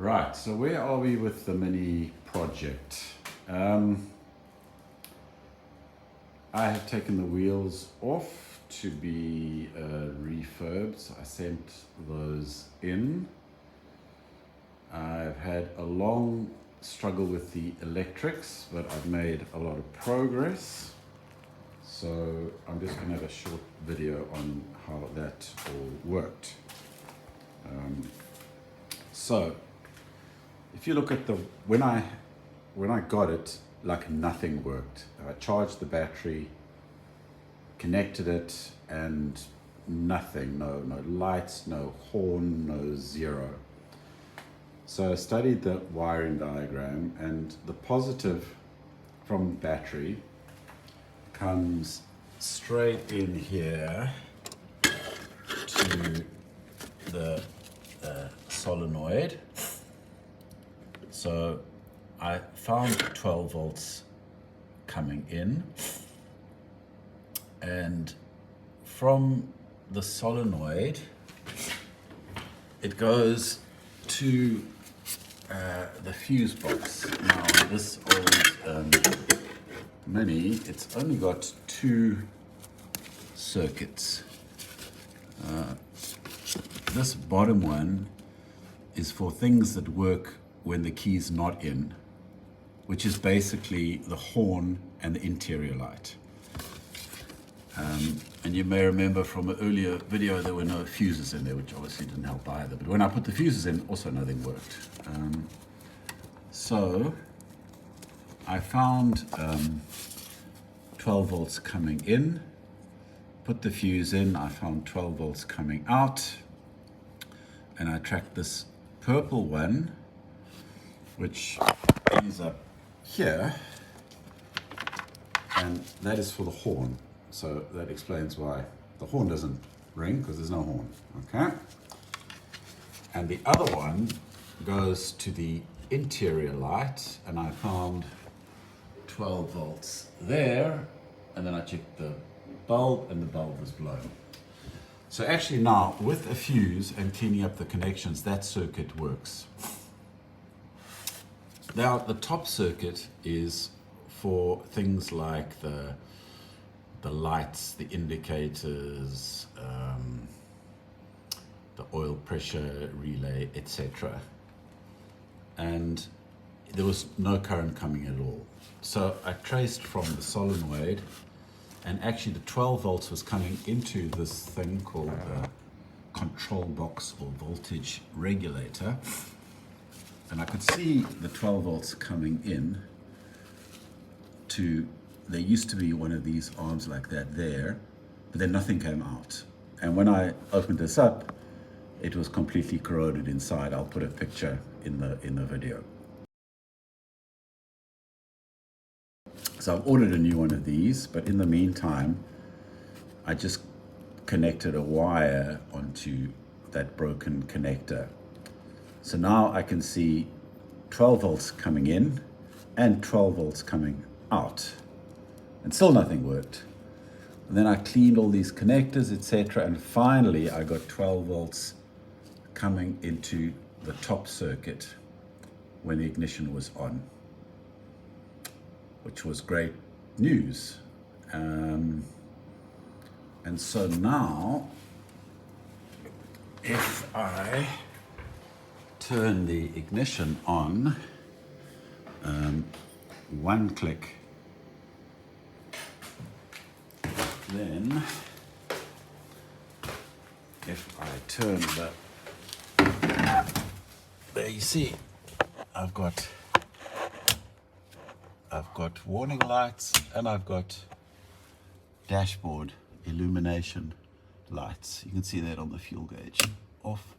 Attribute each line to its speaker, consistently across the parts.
Speaker 1: Right, so where are we with the mini project? I have taken the wheels off to be refurbed. So I sent those in. I've had a long struggle with the electrics, but I've made a lot of progress. So I'm just going to have a short video on how that all worked. So if you look at when I got it, like nothing worked. I charged the battery, connected it, and nothing, no lights, no horn, no zero. So I studied the wiring diagram, and the positive from the battery comes straight in here to the solenoid. So I found 12 volts coming in, and from the solenoid it goes to the fuse box. Now this old Mini, it's only got 2 circuits. This bottom one is for things that work when the key's not in, which is basically the horn and the interior light. And you may remember from an earlier video there were no fuses in there, which obviously didn't help either. But when I put the fuses in, also nothing worked. So I found 12 volts coming in, put the fuse in, I found 12 volts coming out, and I tracked this purple one, which ends up here, and that is for the horn. So that explains why the horn doesn't ring, because there's no horn, okay? And the other one goes to the interior light, and I found 12 volts there, and then I checked the bulb, and the bulb was blown. So actually now, with a fuse and cleaning up the connections, that circuit works. Now, the top circuit is for things like the lights, the indicators, the oil pressure relay, etc. And there was no current coming at all. So I traced from the solenoid, and actually the 12 volts was coming into this thing called the control box or voltage regulator. And I could see the 12 volts coming in to, there used to be one of these arms like that there, but then nothing came out. And when I opened this up, it was completely corroded inside. I'll put a picture in the video. So I've ordered a new one of these, but in the meantime, I just connected a wire onto that broken connector. So now I can see 12 volts coming in and 12 volts coming out, and still nothing worked. And then I cleaned all these connectors, etc., and finally I got 12 volts coming into the top circuit when the ignition was on, which was great news. And so now, if I turn the ignition on, one click, then if I turn there you see, I've got warning lights, and I've got dashboard illumination lights. You can see that on the fuel gauge, off,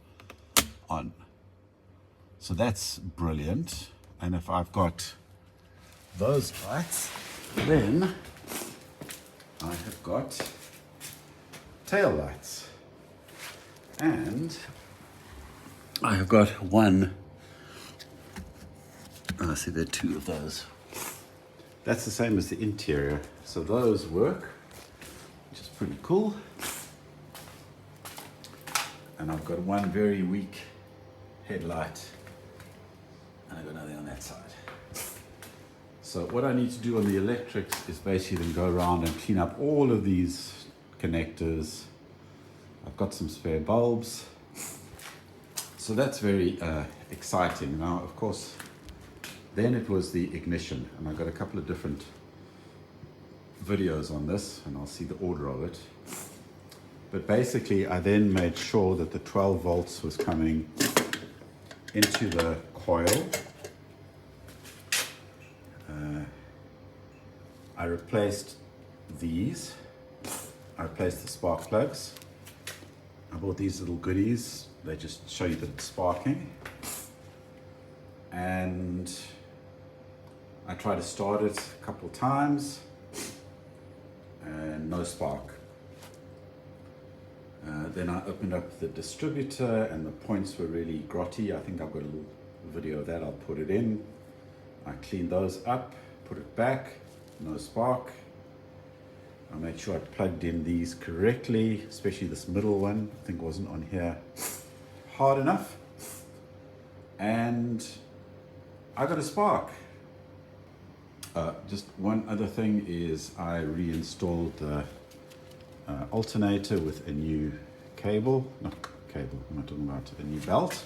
Speaker 1: on. So that's brilliant. And if I've got those lights, then I have got tail lights, and I have got one. I see there are 2 of those. That's the same as the interior, so those work, which is pretty cool. And I've got one very weak headlight and I got nothing on that side. So what I need to do on the electrics is basically then go around and clean up all of these connectors. I've got some spare bulbs. So that's very exciting. Now, of course, then it was the ignition, and I got a couple of different videos on this, and I'll see the order of it. But basically, I then made sure that the 12 volts was coming into the coil. I replaced these. I replaced the spark plugs. I bought these little goodies. They just show you that it's sparking. And I tried to start it a couple of times and no spark. Then I opened up the distributor and the points were really grotty. I think I've got a little video of that, I'll put it in. I cleaned those up, put it back, no spark. I made sure I plugged in these correctly, especially this middle one, I think wasn't on here hard enough. And I got a spark. Just one other thing is I reinstalled the alternator with a new cable, not cable, I'm not talking about a new belt.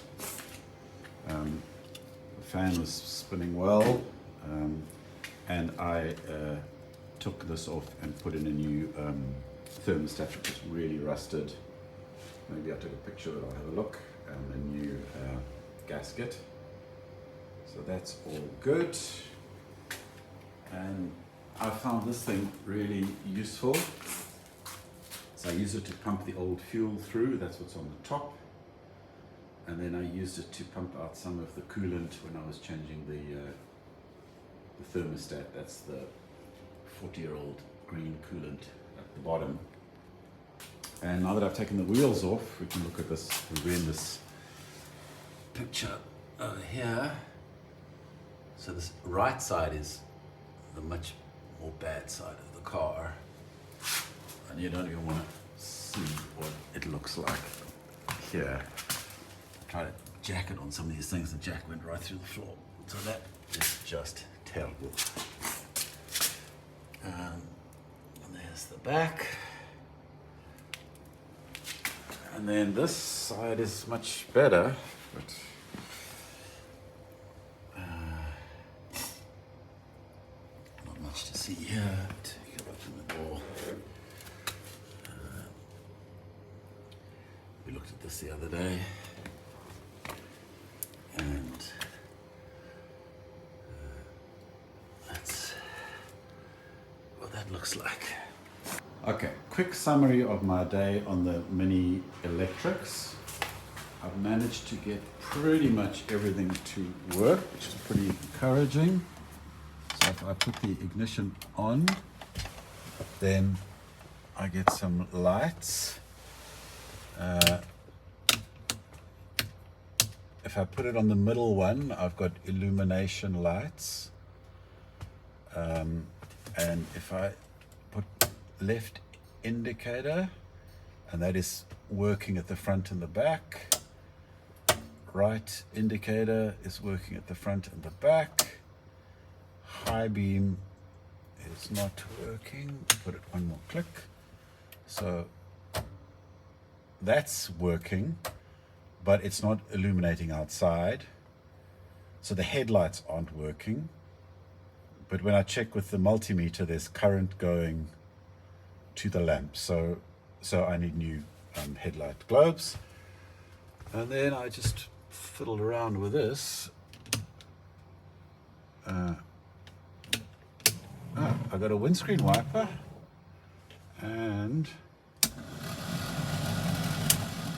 Speaker 1: The fan was spinning well, and I took this off and put in a new thermostat, which was really rusted. Maybe I took a picture of it, I'll have a look, and a new gasket. So that's all good. And I found this thing really useful. So I use it to pump the old fuel through, that's what's on the top. And then I used it to pump out some of the coolant when I was changing the thermostat. That's the 40-year-old green coolant at the bottom. And now that I've taken the wheels off, we can look at this. We're in this picture over here. So this right side is the much more bad side of the car. And you don't even want to see what it looks like here. Try to jack it on some of these things, the jack went right through the floor. So that is just terrible. And there's the back. And then this side is much better, but not much to see here. But you can open the door. We looked at this the other day, and that's what that looks like. Okay, quick summary of my day on the Mini Electrics. I've managed to get pretty much everything to work, which is pretty encouraging. So if I put the ignition on, then I get some lights. If I put it on the middle one, I've got illumination lights. And if I put left indicator, and that is working at the front and the back. Right indicator is working at the front and the back. High beam is not working. Put it one more click. So that's working, but it's not illuminating outside. So the headlights aren't working. But when I check with the multimeter, there's current going to the lamp. So I need new headlight globes. And then I just fiddled around with this. I got a windscreen wiper and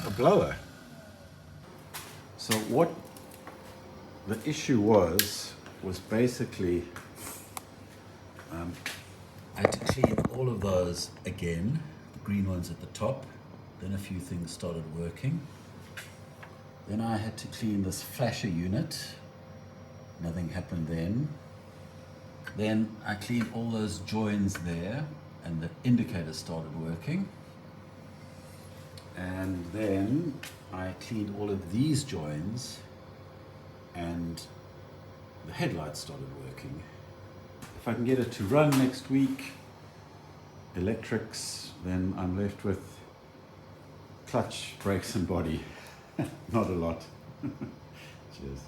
Speaker 1: a blower. So what the issue was basically I had to clean all of those again, the green ones at the top. Then a few things started working. Then I had to clean this flasher unit. Nothing happened then. Then I cleaned all those joins there and the indicator started working. And then I cleaned all of these joins and the headlights started working. If I can get it to run next week, electrics, then I'm left with clutch, brakes and body. Not a lot. Cheers.